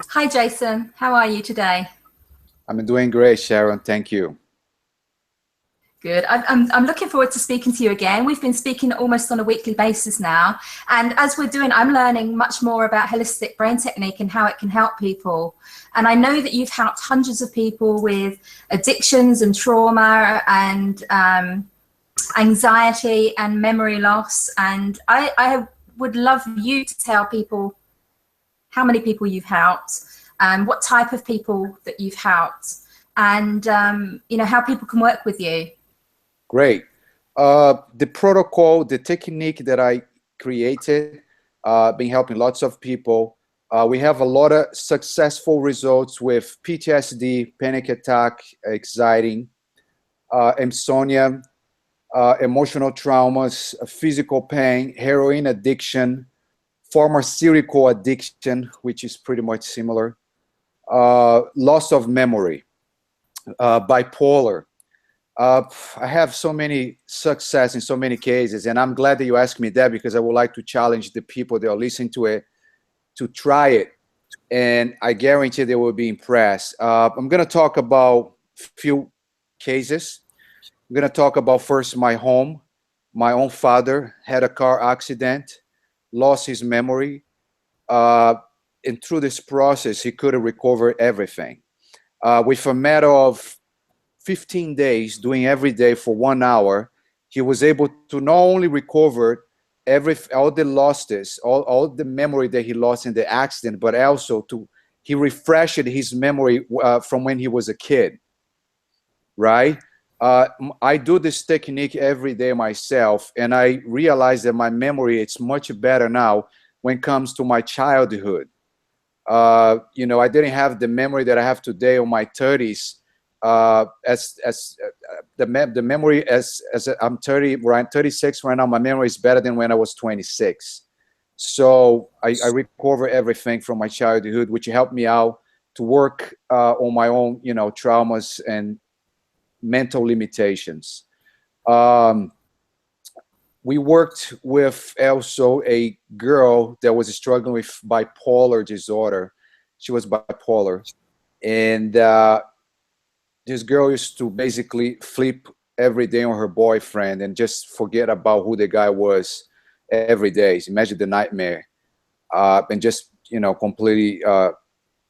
Hi, Jason. How are you today? I'm doing great, Sharon. Thank you. Good. I'm looking forward to speaking to you again. We've been speaking almost on a weekly basis now. And as we're doing, I'm learning much more about holistic brain technique and how it can help people. And I know that you've helped hundreds of people with addictions and trauma and anxiety and memory loss. And I would love you to tell people how many people you've helped, what type of people that you've helped, and how people can work with you. Great. The protocol, the technique that I created, been helping lots of people. We have a lot of successful results with PTSD, panic attack, anxiety, insomnia, emotional traumas, physical pain, heroin addiction, pharmaceutical addiction, which is pretty much similar, loss of memory, bipolar. I have so many success in so many cases, and I'm glad that you asked me that because I would like to challenge the people that are listening to it to try it, and I guarantee they will be impressed. I'm going to talk about few cases. I'm going to talk about first my home. My own father had a car accident, lost his memory, uh, and through this process, he could have recovered everything. With a matter of 15 days, doing every day for 1 hour, he was able to not only recover all the losses, all the memory that he lost in the accident, but also he refreshed his memory from when he was a kid, right? I do this technique every day myself, and I realize that my memory it's much better now when it comes to my childhood. I didn't have the memory that I have today on my 30s. The memory as I'm 30, I'm 36 right now. My memory is better than when I was 26. So I recover everything from my childhood, which helped me out to work on my own, traumas and mental limitations. Um, we worked with also a girl that was struggling with bipolar disorder. She was bipolar, and this girl used to basically flip every day on her boyfriend and just forget about who the guy was every day. Imagine the nightmare, and just completely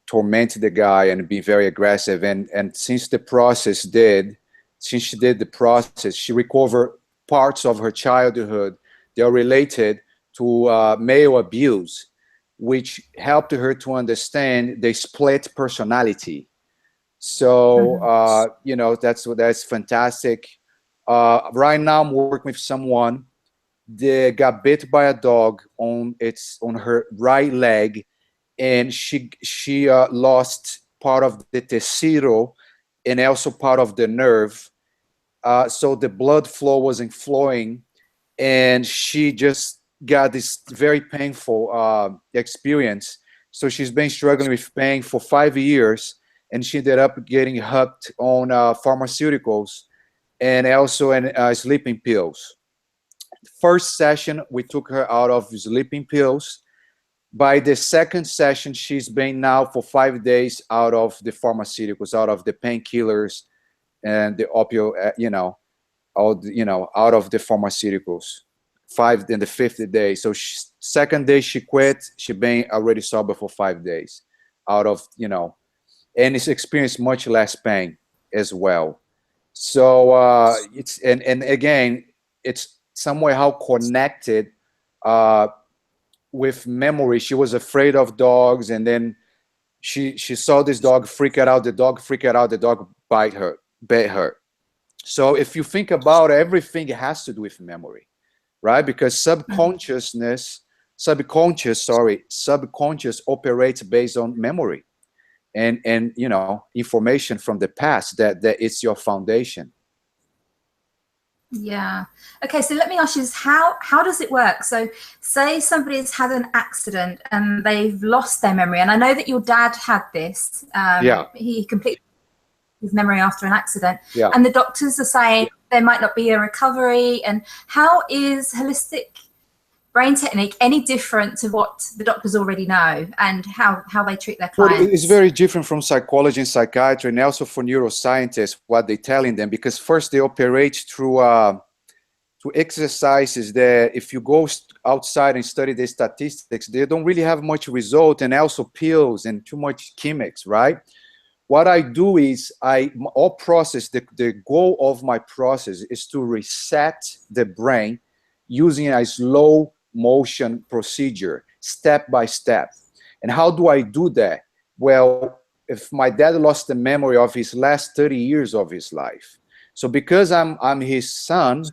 torment the guy and be very aggressive. And since she did the process, she recovered parts of her childhood that are related to male abuse, which helped her to understand the split personality. So that's fantastic. Right now, I'm working with someone that got bit by a dog on her right leg, and she lost part of the tecido and also part of the nerve. So the blood flow wasn't flowing, and she just got this very painful experience. So she's been struggling with pain for 5 years, and she ended up getting hooked on pharmaceuticals and also in sleeping pills. First session, we took her out of sleeping pills. By the second session, she's been now for 5 days out of the pharmaceuticals, out of the painkillers and the opioid, out of the pharmaceuticals. Five in the fifth day. So second day she quit. She been already sober for 5 days, out of and it's experienced much less pain as well. So it's and again, it's somewhere how connected uh, with memory. She was afraid of dogs, and then she saw this dog freak out. The dog freaked out. The dog bit her. So if you think about it, everything has to do with memory, right? Because subconscious operates based on memory and information from the past that it's your foundation. Yeah. Okay, so let me ask you this, how does it work? So say somebody's had an accident and they've lost their memory, and I know that your dad had this. Yeah. He completely his memory after an accident. Yeah. And the doctors are saying there might not be a recovery. And how is holistic brain technique any different to what the doctors already know and how they treat their Well, clients? it's very different from psychology and psychiatry, and also for neuroscientists, what they're telling them, because first they operate through exercises that if you go outside and study the statistics, they don't really have much result, and also pills and too much chemics, right? What I do is the goal of my process is to reset the brain using a slow motion procedure, step by step. And how do I do that? Well, if my dad lost the memory of his last 30 years of his life. So because I'm his son,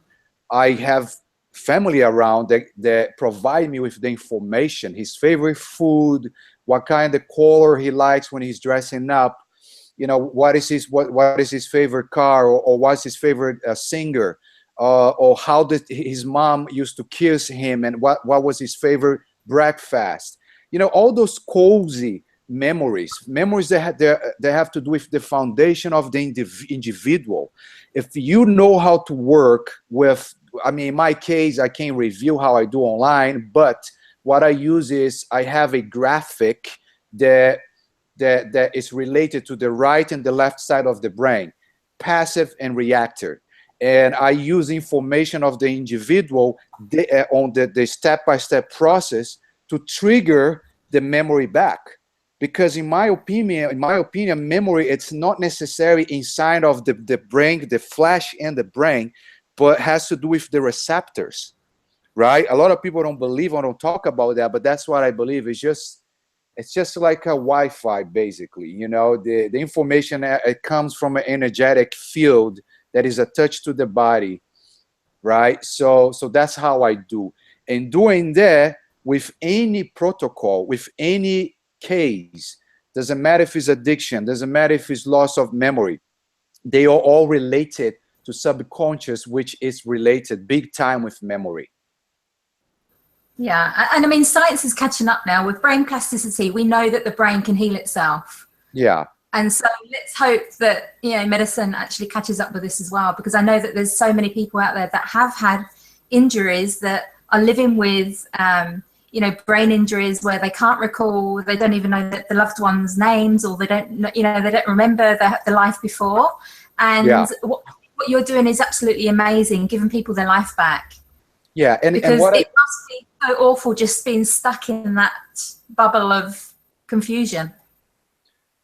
I have family around that provide me with the information, his favorite food, what kind of color he likes when he's dressing up, you know, what is his favorite car, or what's his favorite singer, or how did his mom used to kiss him, and what was his favorite breakfast. You know, all those cozy memories that have to do with the foundation of the individual. If you know how to work with, I mean, in my case, I can't review how I do online, but what I use is I have a graphic that is related to the right and the left side of the brain, passive and reactor. And I use information of the individual on the step-by-step process to trigger the memory back. Because in my opinion, memory, it's not necessarily inside of the brain, the flesh and the brain, but has to do with the receptors, right? A lot of people don't believe or don't talk about that, but that's what I believe. It's just like a Wi-Fi, basically. You know, the information, it comes from an energetic field that is attached to the body, right? So that's how I do. And doing that with any protocol, with any case, doesn't matter if it's addiction, doesn't matter if it's loss of memory, they are all related to subconscious, which is related big time with memory. Yeah, and I mean, science is catching up now with brain plasticity. We know that the brain can heal itself. Yeah. And so let's hope that, you know, medicine actually catches up with this as well, because I know that there's so many people out there that have had injuries that are living with, you know, brain injuries where they can't recall, they don't even know the loved ones' names, or they don't, you know, they don't remember the life before. And yeah. what you're doing is absolutely amazing, giving people their life back. Yeah, because it must be so awful just being stuck in that bubble of confusion.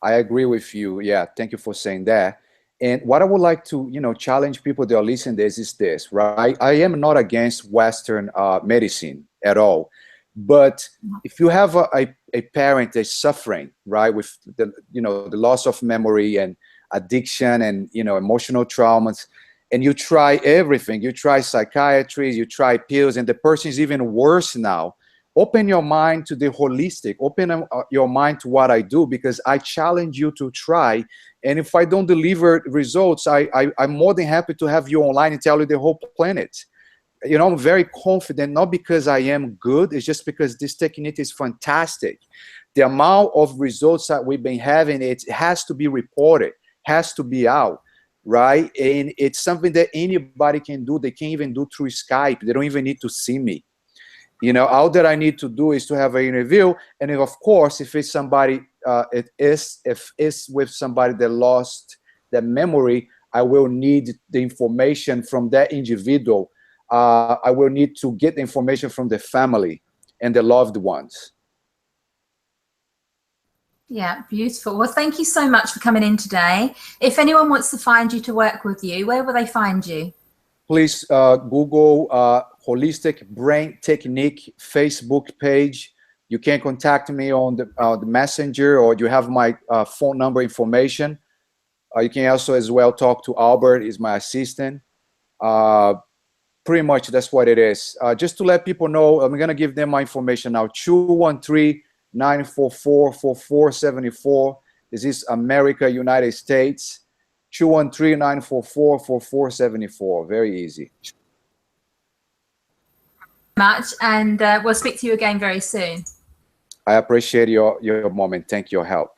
I agree with you. Yeah, thank you for saying that. And what I would like to, you know, challenge people that are listening to this is this, right? I am not against Western medicine at all. But if you have a parent that's suffering, right, with the, you know, the loss of memory and addiction and, you know, emotional traumas, and you try everything, you try psychiatry, you try pills, and the person is even worse now, open your mind to the holistic, open your mind to what I do, because I challenge you to try. And if I don't deliver results, I'm more than happy to have you online and tell you the whole planet. You know, I'm very confident, not because I am good, it's just because this technique is fantastic. The amount of results that we've been having, it has to be reported, has to be out, right? And it's something that anybody can do. They can even do through Skype. They don't even need to see me. You know, all that I need to do is to have an interview. And if, of course, if it's somebody, if it's with somebody that lost their memory, I will need the information from that individual. I will need to get the information from the family and the loved ones. Yeah, beautiful. Well, thank you so much for coming in today. If anyone wants to find you to work with you, where will they find you? Please Google Holistic Brain Technique Facebook page. You can contact me on the messenger, or you have my phone number information. You can also as well talk to Albert, is my assistant. Pretty much that's what it is. Just to let people know, I'm going to give them my information now. 213-944-4474. This is America, United States. 213-944-4474. Very easy. Much, and we'll speak to you again very soon. I appreciate your moment. Thank you, your help.